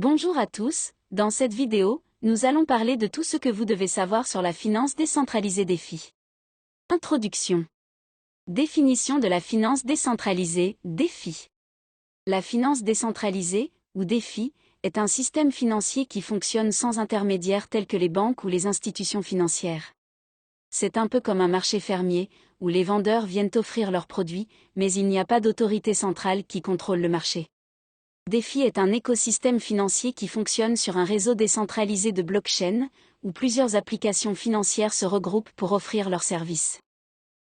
Bonjour à tous, dans cette vidéo, nous allons parler de tout ce que vous devez savoir sur la finance décentralisée DeFi. Introduction. Définition de la finance décentralisée, DeFi. La finance décentralisée, ou DeFi, est un système financier qui fonctionne sans intermédiaires tels que les banques ou les institutions financières. C'est un peu comme un marché fermier, où les vendeurs viennent offrir leurs produits, mais il n'y a pas d'autorité centrale qui contrôle le marché. DeFi est un écosystème financier qui fonctionne sur un réseau décentralisé de blockchain, où plusieurs applications financières se regroupent pour offrir leurs services.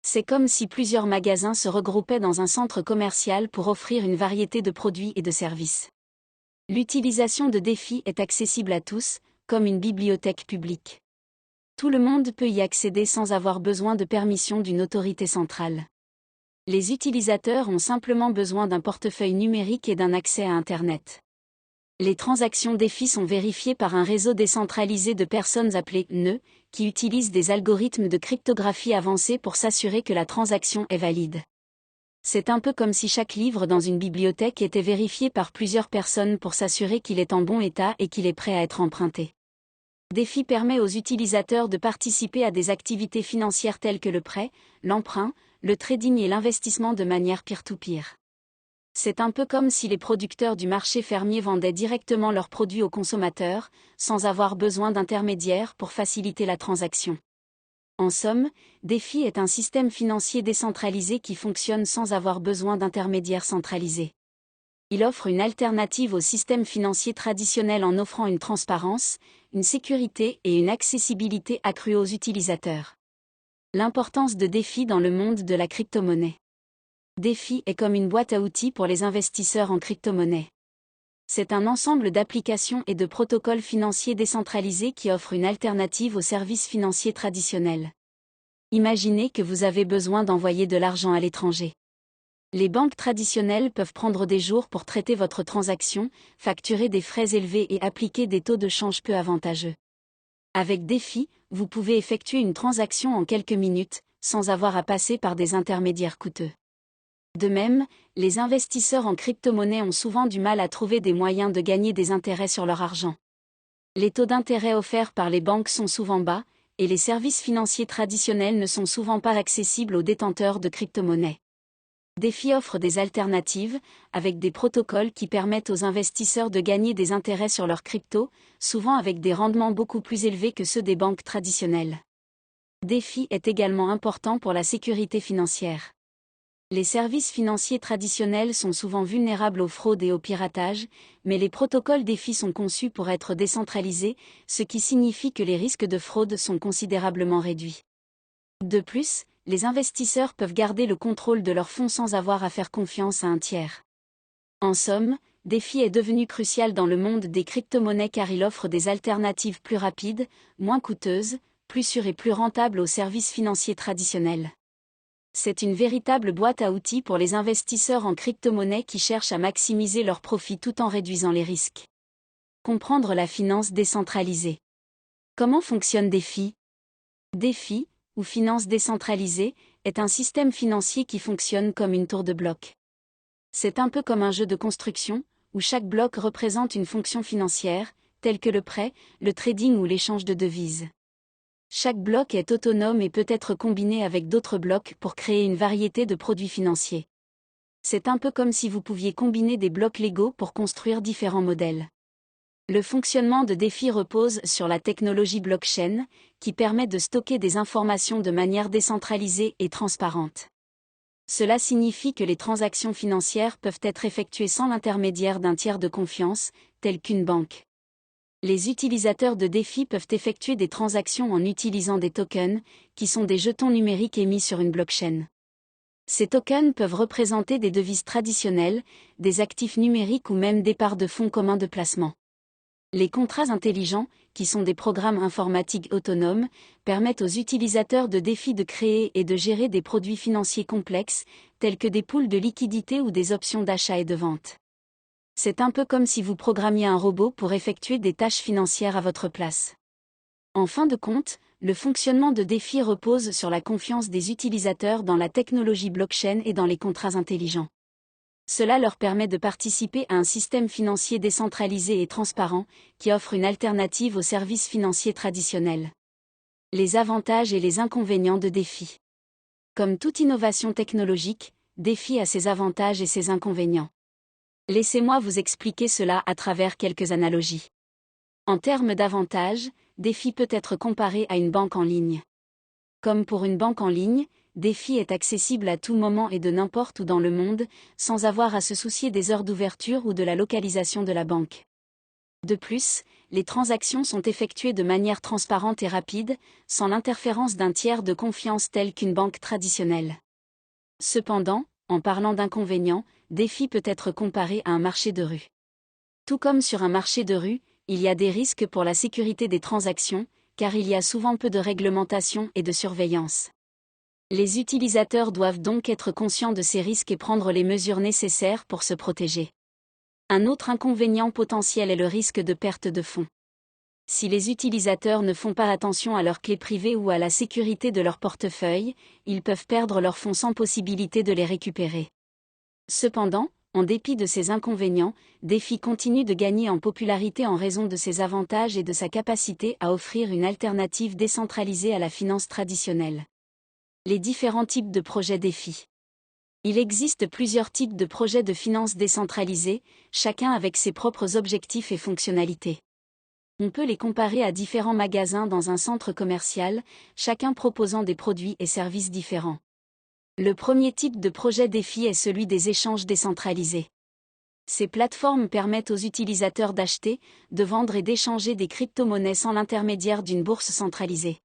C'est comme si plusieurs magasins se regroupaient dans un centre commercial pour offrir une variété de produits et de services. L'utilisation de DeFi est accessible à tous, comme une bibliothèque publique. Tout le monde peut y accéder sans avoir besoin de permission d'une autorité centrale. Les utilisateurs ont simplement besoin d'un portefeuille numérique et d'un accès à Internet. Les transactions DeFi sont vérifiées par un réseau décentralisé de personnes appelées nœuds, qui utilisent des algorithmes de cryptographie avancés pour s'assurer que la transaction est valide. C'est un peu comme si chaque livre dans une bibliothèque était vérifié par plusieurs personnes pour s'assurer qu'il est en bon état et qu'il est prêt à être emprunté. DeFi permet aux utilisateurs de participer à des activités financières telles que le prêt, l'emprunt, le trading et l'investissement de manière peer-to-peer. C'est un peu comme si les producteurs du marché fermier vendaient directement leurs produits aux consommateurs, sans avoir besoin d'intermédiaires pour faciliter la transaction. En somme, DeFi est un système financier décentralisé qui fonctionne sans avoir besoin d'intermédiaires centralisés. Il offre une alternative au système financier traditionnel en offrant une transparence, une sécurité et une accessibilité accrue aux utilisateurs. L'importance de DeFi dans le monde de la crypto-monnaie. DeFi est comme une boîte à outils pour les investisseurs en crypto-monnaie. C'est un ensemble d'applications et de protocoles financiers décentralisés qui offrent une alternative aux services financiers traditionnels. Imaginez que vous avez besoin d'envoyer de l'argent à l'étranger. Les banques traditionnelles peuvent prendre des jours pour traiter votre transaction, facturer des frais élevés et appliquer des taux de change peu avantageux. Avec DeFi, vous pouvez effectuer une transaction en quelques minutes, sans avoir à passer par des intermédiaires coûteux. De même, les investisseurs en crypto-monnaie ont souvent du mal à trouver des moyens de gagner des intérêts sur leur argent. Les taux d'intérêt offerts par les banques sont souvent bas, et les services financiers traditionnels ne sont souvent pas accessibles aux détenteurs de crypto-monnaies. DeFi offre des alternatives, avec des protocoles qui permettent aux investisseurs de gagner des intérêts sur leurs cryptos, souvent avec des rendements beaucoup plus élevés que ceux des banques traditionnelles. DeFi est également important pour la sécurité financière. Les services financiers traditionnels sont souvent vulnérables aux fraudes et au piratage, mais les protocoles DeFi sont conçus pour être décentralisés, ce qui signifie que les risques de fraude sont considérablement réduits. De plus, les investisseurs peuvent garder le contrôle de leurs fonds sans avoir à faire confiance à un tiers. En somme, DeFi est devenu crucial dans le monde des crypto-monnaies car il offre des alternatives plus rapides, moins coûteuses, plus sûres et plus rentables aux services financiers traditionnels. C'est une véritable boîte à outils pour les investisseurs en crypto-monnaie qui cherchent à maximiser leurs profits tout en réduisant les risques. Comprendre la finance décentralisée. Comment fonctionne DeFi ? DeFi, ou finance décentralisée, est un système financier qui fonctionne comme une tour de blocs. C'est un peu comme un jeu de construction, où chaque bloc représente une fonction financière, telle que le prêt, le trading ou l'échange de devises. Chaque bloc est autonome et peut être combiné avec d'autres blocs pour créer une variété de produits financiers. C'est un peu comme si vous pouviez combiner des blocs Lego pour construire différents modèles. Le fonctionnement de DeFi repose sur la technologie blockchain, qui permet de stocker des informations de manière décentralisée et transparente. Cela signifie que les transactions financières peuvent être effectuées sans l'intermédiaire d'un tiers de confiance, tel qu'une banque. Les utilisateurs de DeFi peuvent effectuer des transactions en utilisant des tokens, qui sont des jetons numériques émis sur une blockchain. Ces tokens peuvent représenter des devises traditionnelles, des actifs numériques ou même des parts de fonds communs de placement. Les contrats intelligents, qui sont des programmes informatiques autonomes, permettent aux utilisateurs de DeFi de créer et de gérer des produits financiers complexes, tels que des pools de liquidités ou des options d'achat et de vente. C'est un peu comme si vous programmiez un robot pour effectuer des tâches financières à votre place. En fin de compte, le fonctionnement de DeFi repose sur la confiance des utilisateurs dans la technologie blockchain et dans les contrats intelligents. Cela leur permet de participer à un système financier décentralisé et transparent, qui offre une alternative aux services financiers traditionnels. Les avantages et les inconvénients de DeFi. Comme toute innovation technologique, DeFi a ses avantages et ses inconvénients. Laissez-moi vous expliquer cela à travers quelques analogies. En termes d'avantages, DeFi peut être comparé à une banque en ligne. Comme pour une banque en ligne, DeFi est accessible à tout moment et de n'importe où dans le monde, sans avoir à se soucier des heures d'ouverture ou de la localisation de la banque. De plus, les transactions sont effectuées de manière transparente et rapide, sans l'interférence d'un tiers de confiance tel qu'une banque traditionnelle. Cependant, en parlant d'inconvénients, DeFi peut être comparé à un marché de rue. Tout comme sur un marché de rue, il y a des risques pour la sécurité des transactions, car il y a souvent peu de réglementation et de surveillance. Les utilisateurs doivent donc être conscients de ces risques et prendre les mesures nécessaires pour se protéger. Un autre inconvénient potentiel est le risque de perte de fonds. Si les utilisateurs ne font pas attention à leurs clés privées ou à la sécurité de leur portefeuille, ils peuvent perdre leurs fonds sans possibilité de les récupérer. Cependant, en dépit de ces inconvénients, DeFi continue de gagner en popularité en raison de ses avantages et de sa capacité à offrir une alternative décentralisée à la finance traditionnelle. Les différents types de projets DeFi. Il existe plusieurs types de projets de finance décentralisée, chacun avec ses propres objectifs et fonctionnalités. On peut les comparer à différents magasins dans un centre commercial, chacun proposant des produits et services différents. Le premier type de projet DeFi est celui des échanges décentralisés. Ces plateformes permettent aux utilisateurs d'acheter, de vendre et d'échanger des crypto-monnaies sans l'intermédiaire d'une bourse centralisée.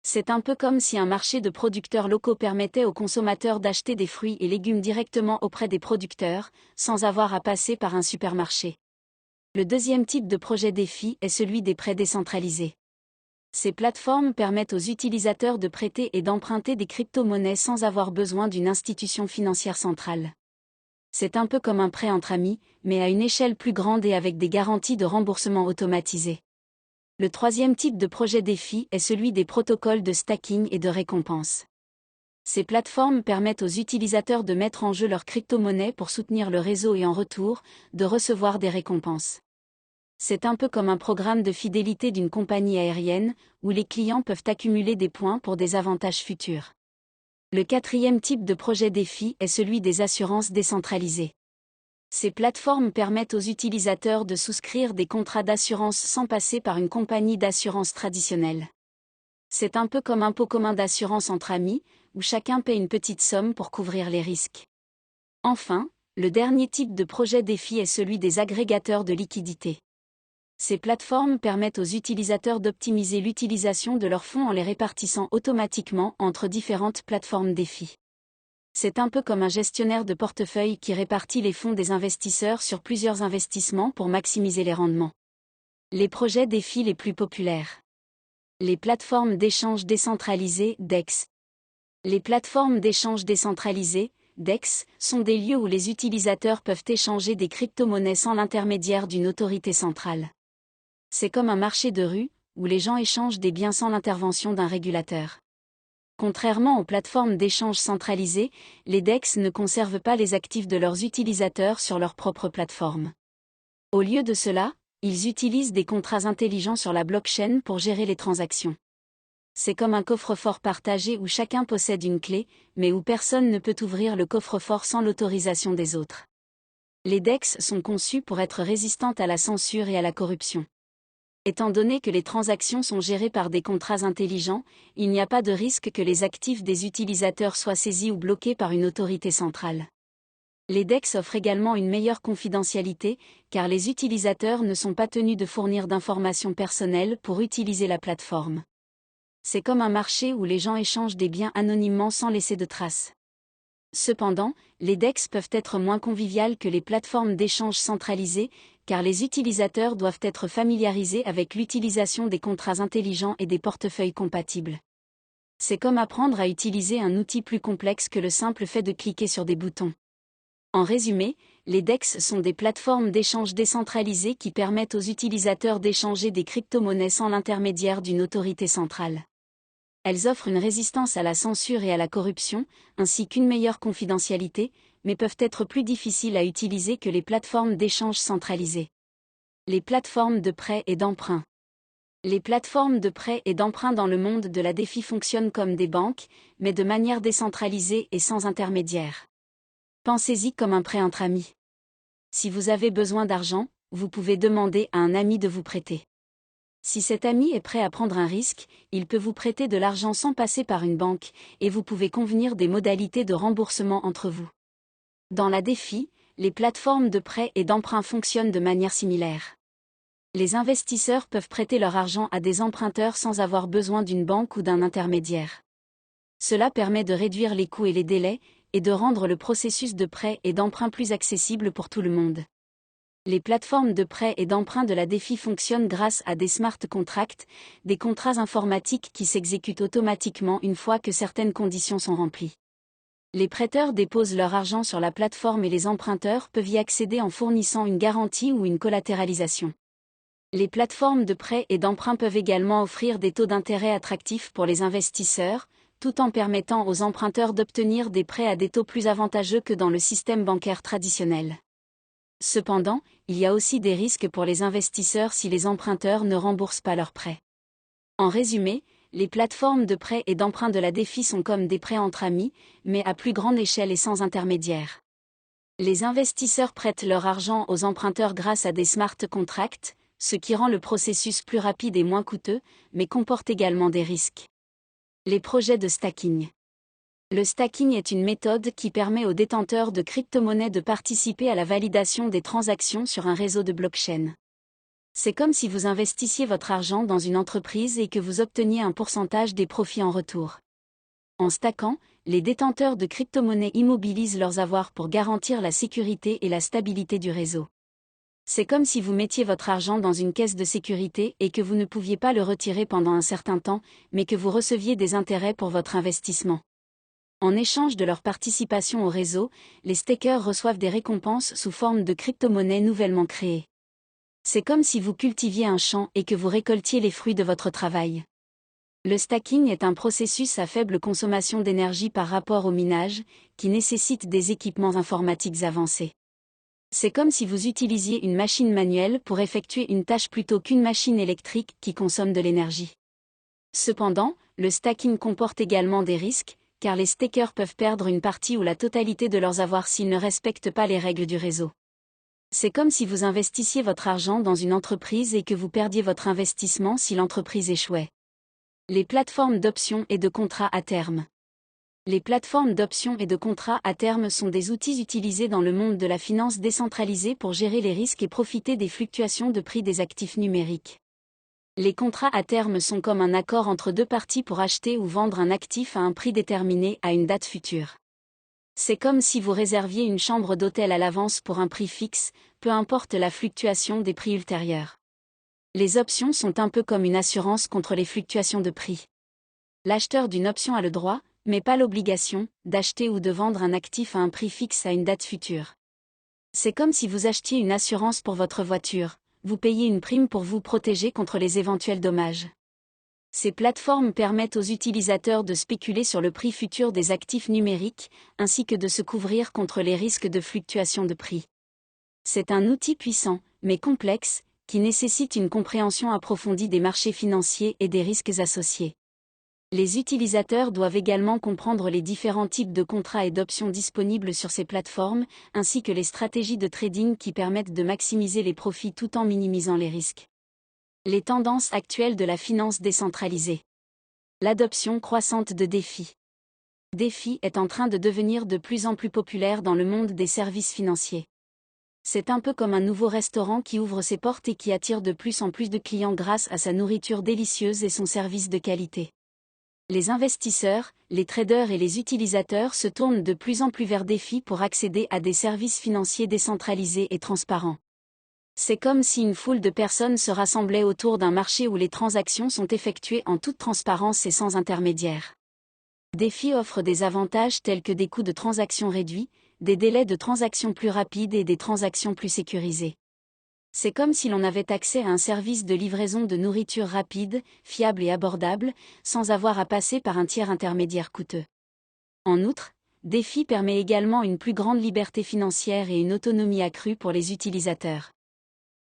C'est un peu comme si un marché de producteurs locaux permettait aux consommateurs d'acheter des fruits et légumes directement auprès des producteurs, sans avoir à passer par un supermarché. Le deuxième type de projet DeFi est celui des prêts décentralisés. Ces plateformes permettent aux utilisateurs de prêter et d'emprunter des crypto-monnaies sans avoir besoin d'une institution financière centrale. C'est un peu comme un prêt entre amis, mais à une échelle plus grande et avec des garanties de remboursement automatisées. Le troisième type de projet DeFi est celui des protocoles de stacking et de récompense. Ces plateformes permettent aux utilisateurs de mettre en jeu leurs crypto-monnaies pour soutenir le réseau et en retour, de recevoir des récompenses. C'est un peu comme un programme de fidélité d'une compagnie aérienne, où les clients peuvent accumuler des points pour des avantages futurs. Le quatrième type de projet DeFi est celui des assurances décentralisées. Ces plateformes permettent aux utilisateurs de souscrire des contrats d'assurance sans passer par une compagnie d'assurance traditionnelle. C'est un peu comme un pot commun d'assurance entre amis, où chacun paie une petite somme pour couvrir les risques. Enfin, le dernier type de projet DeFi est celui des agrégateurs de liquidités. Ces plateformes permettent aux utilisateurs d'optimiser l'utilisation de leurs fonds en les répartissant automatiquement entre différentes plateformes DeFi. C'est un peu comme un gestionnaire de portefeuille qui répartit les fonds des investisseurs sur plusieurs investissements pour maximiser les rendements. Les projets DeFi les plus populaires. Les plateformes d'échange décentralisées, DEX. Les plateformes d'échange décentralisées, DEX, sont des lieux où les utilisateurs peuvent échanger des crypto-monnaies sans l'intermédiaire d'une autorité centrale. C'est comme un marché de rue, où les gens échangent des biens sans l'intervention d'un régulateur. Contrairement aux plateformes d'échange centralisées, les DEX ne conservent pas les actifs de leurs utilisateurs sur leur propre plateforme. Au lieu de cela, ils utilisent des contrats intelligents sur la blockchain pour gérer les transactions. C'est comme un coffre-fort partagé où chacun possède une clé, mais où personne ne peut ouvrir le coffre-fort sans l'autorisation des autres. Les DEX sont conçus pour être résistantes à la censure et à la corruption. Étant donné que les transactions sont gérées par des contrats intelligents, il n'y a pas de risque que les actifs des utilisateurs soient saisis ou bloqués par une autorité centrale. Les DEX offrent également une meilleure confidentialité, car les utilisateurs ne sont pas tenus de fournir d'informations personnelles pour utiliser la plateforme. C'est comme un marché où les gens échangent des biens anonymement sans laisser de traces. Cependant, les DEX peuvent être moins conviviales que les plateformes d'échange centralisées, car les utilisateurs doivent être familiarisés avec l'utilisation des contrats intelligents et des portefeuilles compatibles. C'est comme apprendre à utiliser un outil plus complexe que le simple fait de cliquer sur des boutons. En résumé, les DEX sont des plateformes d'échange décentralisées qui permettent aux utilisateurs d'échanger des crypto-monnaies sans l'intermédiaire d'une autorité centrale. Elles offrent une résistance à la censure et à la corruption, ainsi qu'une meilleure confidentialité, mais peuvent être plus difficiles à utiliser que les plateformes d'échange centralisées. Les plateformes de prêt et d'emprunt. Les plateformes de prêt et d'emprunt dans le monde de la DeFi fonctionnent comme des banques, mais de manière décentralisée et sans intermédiaire. Pensez-y comme un prêt entre amis. Si vous avez besoin d'argent, vous pouvez demander à un ami de vous prêter. Si cet ami est prêt à prendre un risque, il peut vous prêter de l'argent sans passer par une banque, et vous pouvez convenir des modalités de remboursement entre vous. Dans la DeFi, les plateformes de prêt et d'emprunt fonctionnent de manière similaire. Les investisseurs peuvent prêter leur argent à des emprunteurs sans avoir besoin d'une banque ou d'un intermédiaire. Cela permet de réduire les coûts et les délais, et de rendre le processus de prêt et d'emprunt plus accessible pour tout le monde. Les plateformes de prêt et d'emprunt de la DeFi fonctionnent grâce à des smart contracts, des contrats informatiques qui s'exécutent automatiquement une fois que certaines conditions sont remplies. Les prêteurs déposent leur argent sur la plateforme et les emprunteurs peuvent y accéder en fournissant une garantie ou une collatéralisation. Les plateformes de prêt et d'emprunt peuvent également offrir des taux d'intérêt attractifs pour les investisseurs, tout en permettant aux emprunteurs d'obtenir des prêts à des taux plus avantageux que dans le système bancaire traditionnel. Cependant, il y a aussi des risques pour les investisseurs si les emprunteurs ne remboursent pas leurs prêts. En résumé, les plateformes de prêt et d'emprunt de la DeFi sont comme des prêts entre amis, mais à plus grande échelle et sans intermédiaire. Les investisseurs prêtent leur argent aux emprunteurs grâce à des smart contracts, ce qui rend le processus plus rapide et moins coûteux, mais comporte également des risques. Les projets de stacking. Le stacking est une méthode qui permet aux détenteurs de crypto-monnaies de participer à la validation des transactions sur un réseau de blockchain. C'est comme si vous investissiez votre argent dans une entreprise et que vous obteniez un pourcentage des profits en retour. En stackant, les détenteurs de crypto-monnaies immobilisent leurs avoirs pour garantir la sécurité et la stabilité du réseau. C'est comme si vous mettiez votre argent dans une caisse de sécurité et que vous ne pouviez pas le retirer pendant un certain temps, mais que vous receviez des intérêts pour votre investissement. En échange de leur participation au réseau, les stakers reçoivent des récompenses sous forme de crypto-monnaies nouvellement créées. C'est comme si vous cultiviez un champ et que vous récoltiez les fruits de votre travail. Le stacking est un processus à faible consommation d'énergie par rapport au minage, qui nécessite des équipements informatiques avancés. C'est comme si vous utilisiez une machine manuelle pour effectuer une tâche plutôt qu'une machine électrique qui consomme de l'énergie. Cependant, le stacking comporte également des risques, car les stakers peuvent perdre une partie ou la totalité de leurs avoirs s'ils ne respectent pas les règles du réseau. C'est comme si vous investissiez votre argent dans une entreprise et que vous perdiez votre investissement si l'entreprise échouait. Les plateformes d'options et de contrats à terme. Les plateformes d'options et de contrats à terme sont des outils utilisés dans le monde de la finance décentralisée pour gérer les risques et profiter des fluctuations de prix des actifs numériques. Les contrats à terme sont comme un accord entre deux parties pour acheter ou vendre un actif à un prix déterminé à une date future. C'est comme si vous réserviez une chambre d'hôtel à l'avance pour un prix fixe, peu importe la fluctuation des prix ultérieurs. Les options sont un peu comme une assurance contre les fluctuations de prix. L'acheteur d'une option a le droit, mais pas l'obligation, d'acheter ou de vendre un actif à un prix fixe à une date future. C'est comme si vous achetiez une assurance pour votre voiture, vous payez une prime pour vous protéger contre les éventuels dommages. Ces plateformes permettent aux utilisateurs de spéculer sur le prix futur des actifs numériques, ainsi que de se couvrir contre les risques de fluctuation de prix. C'est un outil puissant, mais complexe, qui nécessite une compréhension approfondie des marchés financiers et des risques associés. Les utilisateurs doivent également comprendre les différents types de contrats et d'options disponibles sur ces plateformes, ainsi que les stratégies de trading qui permettent de maximiser les profits tout en minimisant les risques. Les tendances actuelles de la finance décentralisée. L'adoption croissante de DeFi. DeFi est en train de devenir de plus en plus populaire dans le monde des services financiers. C'est un peu comme un nouveau restaurant qui ouvre ses portes et qui attire de plus en plus de clients grâce à sa nourriture délicieuse et son service de qualité. Les investisseurs, les traders et les utilisateurs se tournent de plus en plus vers DeFi pour accéder à des services financiers décentralisés et transparents. C'est comme si une foule de personnes se rassemblaient autour d'un marché où les transactions sont effectuées en toute transparence et sans intermédiaire. DeFi offre des avantages tels que des coûts de transaction réduits, des délais de transaction plus rapides et des transactions plus sécurisées. C'est comme si l'on avait accès à un service de livraison de nourriture rapide, fiable et abordable, sans avoir à passer par un tiers intermédiaire coûteux. En outre, DeFi permet également une plus grande liberté financière et une autonomie accrue pour les utilisateurs.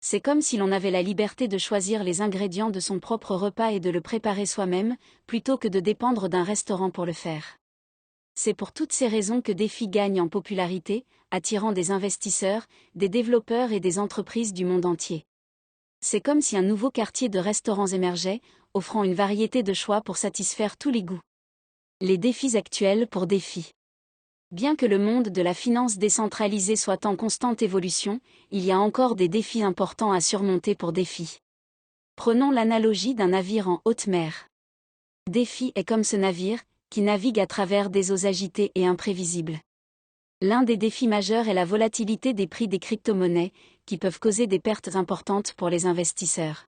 C'est comme si l'on avait la liberté de choisir les ingrédients de son propre repas et de le préparer soi-même, plutôt que de dépendre d'un restaurant pour le faire. C'est pour toutes ces raisons que DeFi gagne en popularité, attirant des investisseurs, des développeurs et des entreprises du monde entier. C'est comme si un nouveau quartier de restaurants émergeait, offrant une variété de choix pour satisfaire tous les goûts. Les défis actuels pour DeFi. Bien que le monde de la finance décentralisée soit en constante évolution, il y a encore des défis importants à surmonter pour DeFi. Prenons l'analogie d'un navire en haute mer. DeFi est comme ce navire, qui navigue à travers des eaux agitées et imprévisibles. L'un des défis majeurs est la volatilité des prix des crypto-monnaies, qui peuvent causer des pertes importantes pour les investisseurs.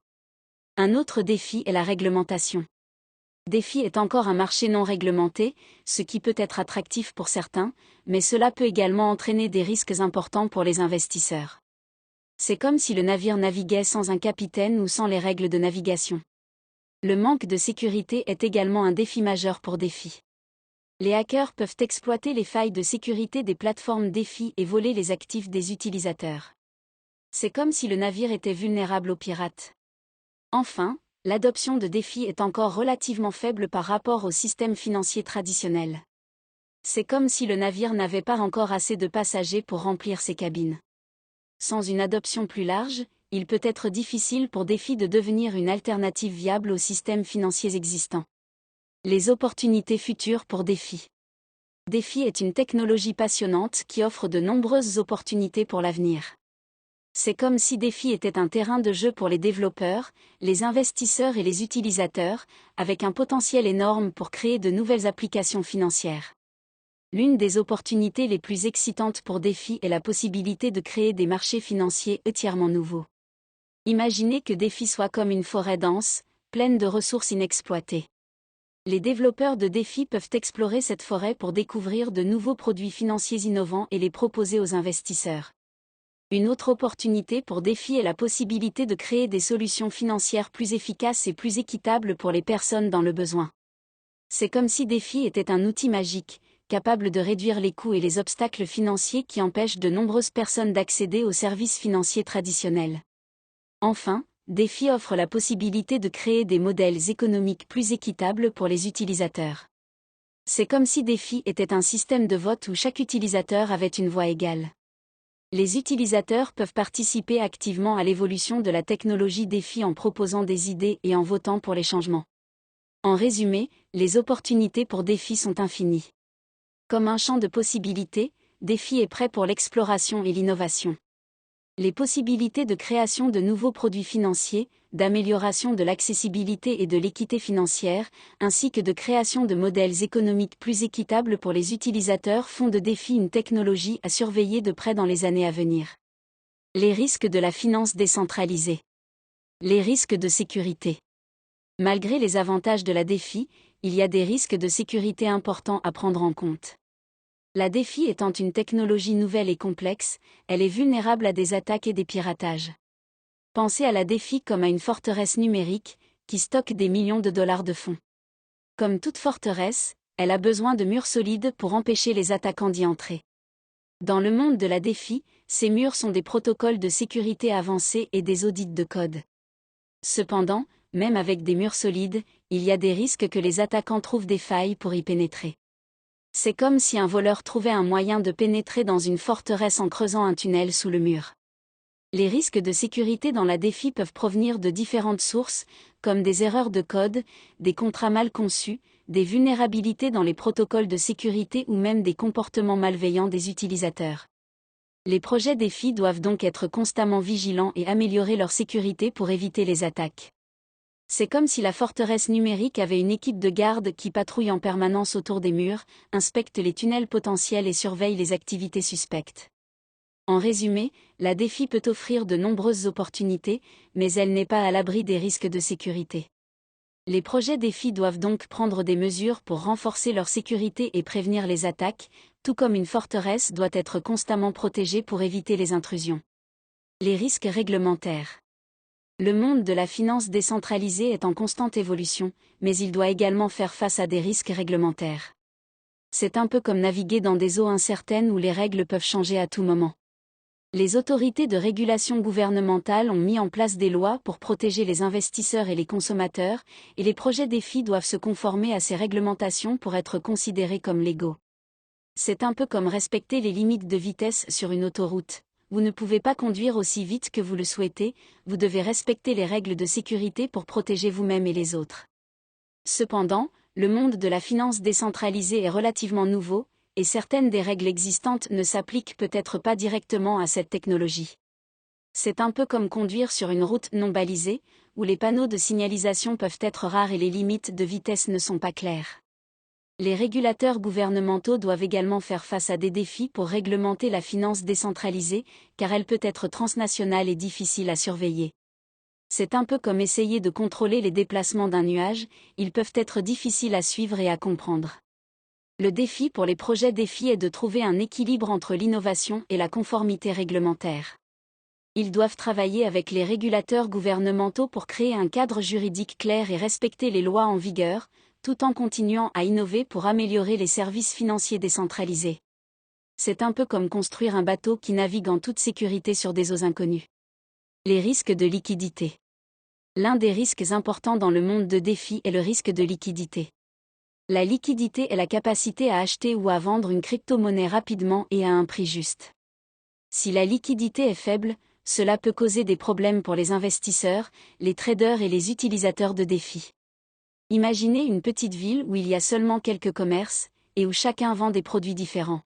Un autre défi est la réglementation. DeFi est encore un marché non réglementé, ce qui peut être attractif pour certains, mais cela peut également entraîner des risques importants pour les investisseurs. C'est comme si le navire naviguait sans un capitaine ou sans les règles de navigation. Le manque de sécurité est également un défi majeur pour DeFi. Les hackers peuvent exploiter les failles de sécurité des plateformes DeFi et voler les actifs des utilisateurs. C'est comme si le navire était vulnérable aux pirates. Enfin, l'adoption de DeFi est encore relativement faible par rapport au système financier traditionnel. C'est comme si le navire n'avait pas encore assez de passagers pour remplir ses cabines. Sans une adoption plus large, il peut être difficile pour DeFi de devenir une alternative viable aux systèmes financiers existants. Les opportunités futures pour DeFi. DeFi est une technologie passionnante qui offre de nombreuses opportunités pour l'avenir. C'est comme si DeFi était un terrain de jeu pour les développeurs, les investisseurs et les utilisateurs, avec un potentiel énorme pour créer de nouvelles applications financières. L'une des opportunités les plus excitantes pour DeFi est la possibilité de créer des marchés financiers entièrement nouveaux. Imaginez que DeFi soit comme une forêt dense, pleine de ressources inexploitées. Les développeurs de DeFi peuvent explorer cette forêt pour découvrir de nouveaux produits financiers innovants et les proposer aux investisseurs. Une autre opportunité pour DeFi est la possibilité de créer des solutions financières plus efficaces et plus équitables pour les personnes dans le besoin. C'est comme si DeFi était un outil magique, capable de réduire les coûts et les obstacles financiers qui empêchent de nombreuses personnes d'accéder aux services financiers traditionnels. Enfin, DeFi offre la possibilité de créer des modèles économiques plus équitables pour les utilisateurs. C'est comme si DeFi était un système de vote où chaque utilisateur avait une voix égale. Les utilisateurs peuvent participer activement à l'évolution de la technologie DeFi en proposant des idées et en votant pour les changements. En résumé, les opportunités pour DeFi sont infinies. Comme un champ de possibilités, DeFi est prêt pour l'exploration et l'innovation. Les possibilités de création de nouveaux produits financiers, d'amélioration de l'accessibilité et de l'équité financière, ainsi que de création de modèles économiques plus équitables pour les utilisateurs font de DeFi une technologie à surveiller de près dans les années à venir. Les risques de la finance décentralisée. Les risques de sécurité. Malgré les avantages de la DeFi, il y a des risques de sécurité importants à prendre en compte. La DeFi étant une technologie nouvelle et complexe, elle est vulnérable à des attaques et des piratages. Pensez à la DeFi comme à une forteresse numérique, qui stocke des millions de dollars de fonds. Comme toute forteresse, elle a besoin de murs solides pour empêcher les attaquants d'y entrer. Dans le monde de la DeFi, ces murs sont des protocoles de sécurité avancés et des audits de code. Cependant, même avec des murs solides, il y a des risques que les attaquants trouvent des failles pour y pénétrer. C'est comme si un voleur trouvait un moyen de pénétrer dans une forteresse en creusant un tunnel sous le mur. Les risques de sécurité dans la DeFi peuvent provenir de différentes sources, comme des erreurs de code, des contrats mal conçus, des vulnérabilités dans les protocoles de sécurité ou même des comportements malveillants des utilisateurs. Les projets DeFi doivent donc être constamment vigilants et améliorer leur sécurité pour éviter les attaques. C'est comme si la forteresse numérique avait une équipe de garde qui patrouille en permanence autour des murs, inspecte les tunnels potentiels et surveille les activités suspectes. En résumé, la DeFi peut offrir de nombreuses opportunités, mais elle n'est pas à l'abri des risques de sécurité. Les projets DeFi doivent donc prendre des mesures pour renforcer leur sécurité et prévenir les attaques, tout comme une forteresse doit être constamment protégée pour éviter les intrusions. Les risques réglementaires. Le monde de la finance décentralisée est en constante évolution, mais il doit également faire face à des risques réglementaires. C'est un peu comme naviguer dans des eaux incertaines où les règles peuvent changer à tout moment. Les autorités de régulation gouvernementale ont mis en place des lois pour protéger les investisseurs et les consommateurs, et les projets DeFi doivent se conformer à ces réglementations pour être considérés comme légaux. C'est un peu comme respecter les limites de vitesse sur une autoroute. Vous ne pouvez pas conduire aussi vite que vous le souhaitez, vous devez respecter les règles de sécurité pour protéger vous-même et les autres. Cependant, le monde de la finance décentralisée est relativement nouveau, et certaines des règles existantes ne s'appliquent peut-être pas directement à cette technologie. C'est un peu comme conduire sur une route non balisée, où les panneaux de signalisation peuvent être rares et les limites de vitesse ne sont pas claires. Les régulateurs gouvernementaux doivent également faire face à des défis pour réglementer la finance décentralisée, car elle peut être transnationale et difficile à surveiller. C'est un peu comme essayer de contrôler les déplacements d'un nuage, ils peuvent être difficiles à suivre et à comprendre. Le défi pour les projets DeFi est de trouver un équilibre entre l'innovation et la conformité réglementaire. Ils doivent travailler avec les régulateurs gouvernementaux pour créer un cadre juridique clair et respecter les lois en vigueur, tout en continuant à innover pour améliorer les services financiers décentralisés. C'est un peu comme construire un bateau qui navigue en toute sécurité sur des eaux inconnues. Les risques de liquidité. L'un des risques importants dans le monde de DeFi est le risque de liquidité. La liquidité est la capacité à acheter ou à vendre une crypto-monnaie rapidement et à un prix juste. Si la liquidité est faible, cela peut causer des problèmes pour les investisseurs, les traders et les utilisateurs de DeFi. Imaginez une petite ville où il y a seulement quelques commerces, et où chacun vend des produits différents.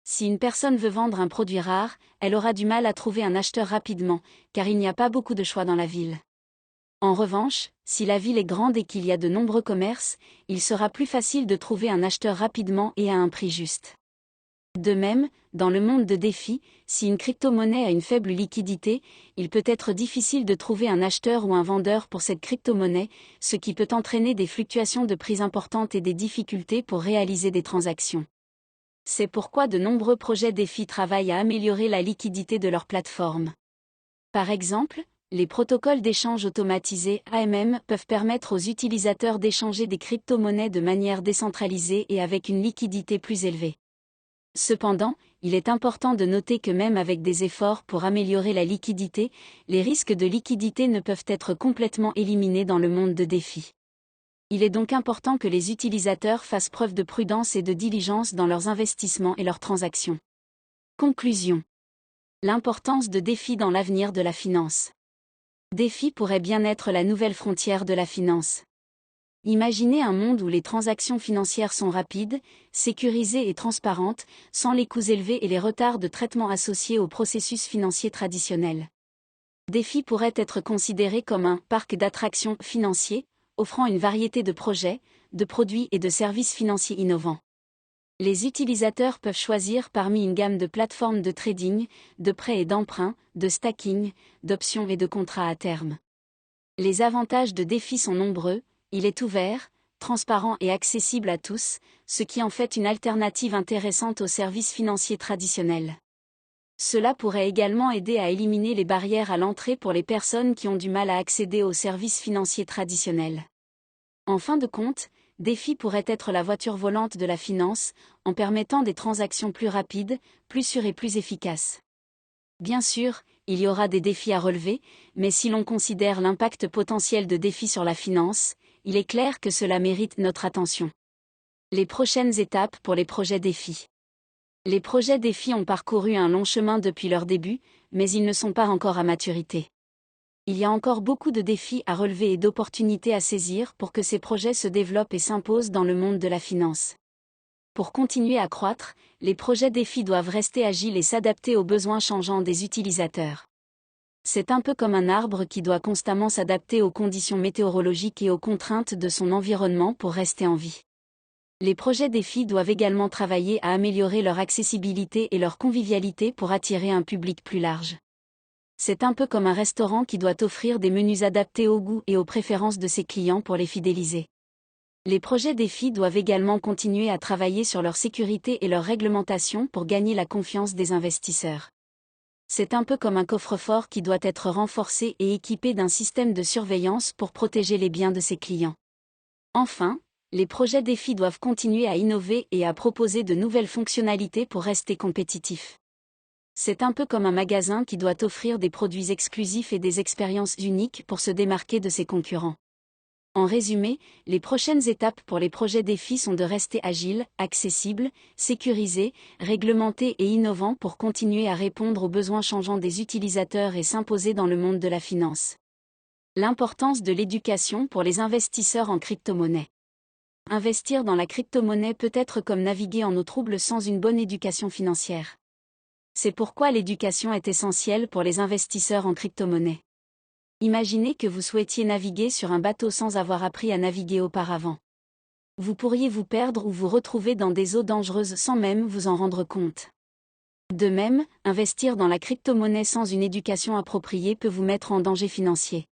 Si une personne veut vendre un produit rare, elle aura du mal à trouver un acheteur rapidement, car il n'y a pas beaucoup de choix dans la ville. En revanche, si la ville est grande et qu'il y a de nombreux commerces, il sera plus facile de trouver un acheteur rapidement et à un prix juste. De même, dans le monde de DeFi, si une crypto-monnaie a une faible liquidité, il peut être difficile de trouver un acheteur ou un vendeur pour cette crypto-monnaie, ce qui peut entraîner des fluctuations de prix importantes et des difficultés pour réaliser des transactions. C'est pourquoi de nombreux projets DeFi travaillent à améliorer la liquidité de leur plateforme. Par exemple, les protocoles d'échange automatisés AMM peuvent permettre aux utilisateurs d'échanger des crypto-monnaies de manière décentralisée et avec une liquidité plus élevée. Cependant, il est important de noter que même avec des efforts pour améliorer la liquidité, les risques de liquidité ne peuvent être complètement éliminés dans le monde de DeFi. Il est donc important que les utilisateurs fassent preuve de prudence et de diligence dans leurs investissements et leurs transactions. Conclusion. L'importance de DeFi dans l'avenir de la finance. DeFi pourrait bien être la nouvelle frontière de la finance. Imaginez un monde où les transactions financières sont rapides, sécurisées et transparentes, sans les coûts élevés et les retards de traitement associés au processus financier traditionnel. DeFi pourrait être considéré comme un parc d'attractions financiers, offrant une variété de projets, de produits et de services financiers innovants. Les utilisateurs peuvent choisir parmi une gamme de plateformes de trading, de prêts et d'emprunts, de stacking, d'options et de contrats à terme. Les avantages de DeFi sont nombreux, il est ouvert, transparent et accessible à tous, ce qui en fait une alternative intéressante aux services financiers traditionnels. Cela pourrait également aider à éliminer les barrières à l'entrée pour les personnes qui ont du mal à accéder aux services financiers traditionnels. En fin de compte, DeFi pourrait être la voiture volante de la finance, en permettant des transactions plus rapides, plus sûres et plus efficaces. Bien sûr, il y aura des défis à relever, mais si l'on considère l'impact potentiel de DeFi sur la finance, il est clair que cela mérite notre attention. Les prochaines étapes pour les projets DeFi. Les projets DeFi ont parcouru un long chemin depuis leur début, mais ils ne sont pas encore à maturité. Il y a encore beaucoup de défis à relever et d'opportunités à saisir pour que ces projets se développent et s'imposent dans le monde de la finance. Pour continuer à croître, les projets DeFi doivent rester agiles et s'adapter aux besoins changeants des utilisateurs. C'est un peu comme un arbre qui doit constamment s'adapter aux conditions météorologiques et aux contraintes de son environnement pour rester en vie. Les projets DeFi doivent également travailler à améliorer leur accessibilité et leur convivialité pour attirer un public plus large. C'est un peu comme un restaurant qui doit offrir des menus adaptés aux goûts et aux préférences de ses clients pour les fidéliser. Les projets DeFi doivent également continuer à travailler sur leur sécurité et leur réglementation pour gagner la confiance des investisseurs. C'est un peu comme un coffre-fort qui doit être renforcé et équipé d'un système de surveillance pour protéger les biens de ses clients. Enfin, Les projets défis doivent continuer à innover et à proposer de nouvelles fonctionnalités pour rester compétitifs. C'est un peu comme un magasin qui doit offrir des produits exclusifs et des expériences uniques pour se démarquer de ses concurrents. En résumé, les prochaines étapes pour les projets défis sont de rester agiles, accessibles, sécurisés, réglementés et innovants pour continuer à répondre aux besoins changeants des utilisateurs et s'imposer dans le monde de la finance. L'importance de l'éducation pour les investisseurs en crypto-monnaie. Investir dans la crypto-monnaie peut être comme naviguer en eau trouble sans une bonne éducation financière. C'est pourquoi l'éducation est essentielle pour les investisseurs en crypto-monnaie. Imaginez que vous souhaitiez naviguer sur un bateau sans avoir appris à naviguer auparavant. Vous pourriez vous perdre ou vous retrouver dans des eaux dangereuses sans même vous en rendre compte. De même, investir dans la crypto-monnaie sans une éducation appropriée peut vous mettre en danger financier.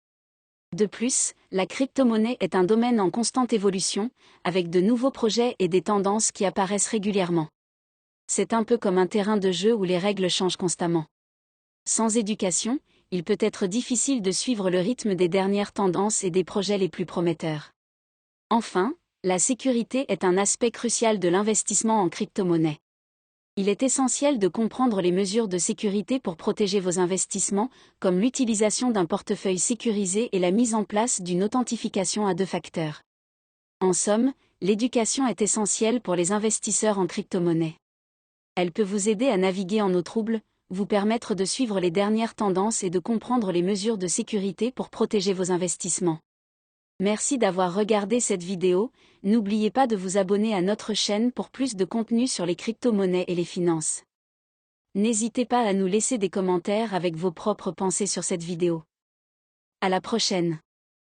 De plus, la crypto-monnaie est un domaine en constante évolution, avec de nouveaux projets et des tendances qui apparaissent régulièrement. C'est un peu comme un terrain de jeu où les règles changent constamment. Sans éducation, il peut être difficile de suivre le rythme des dernières tendances et des projets les plus prometteurs. Enfin, la sécurité est un aspect crucial de l'investissement en crypto-monnaie. Il est essentiel de comprendre les mesures de sécurité pour protéger vos investissements, comme l'utilisation d'un portefeuille sécurisé et la mise en place d'une authentification à 2 facteurs. En somme, l'éducation est essentielle pour les investisseurs en crypto-monnaie. Elle peut vous aider à naviguer en eau trouble, vous permettre de suivre les dernières tendances et de comprendre les mesures de sécurité pour protéger vos investissements. Merci d'avoir regardé cette vidéo, n'oubliez pas de vous abonner à notre chaîne pour plus de contenu sur les crypto-monnaies et les finances. N'hésitez pas à nous laisser des commentaires avec vos propres pensées sur cette vidéo. À la prochaine.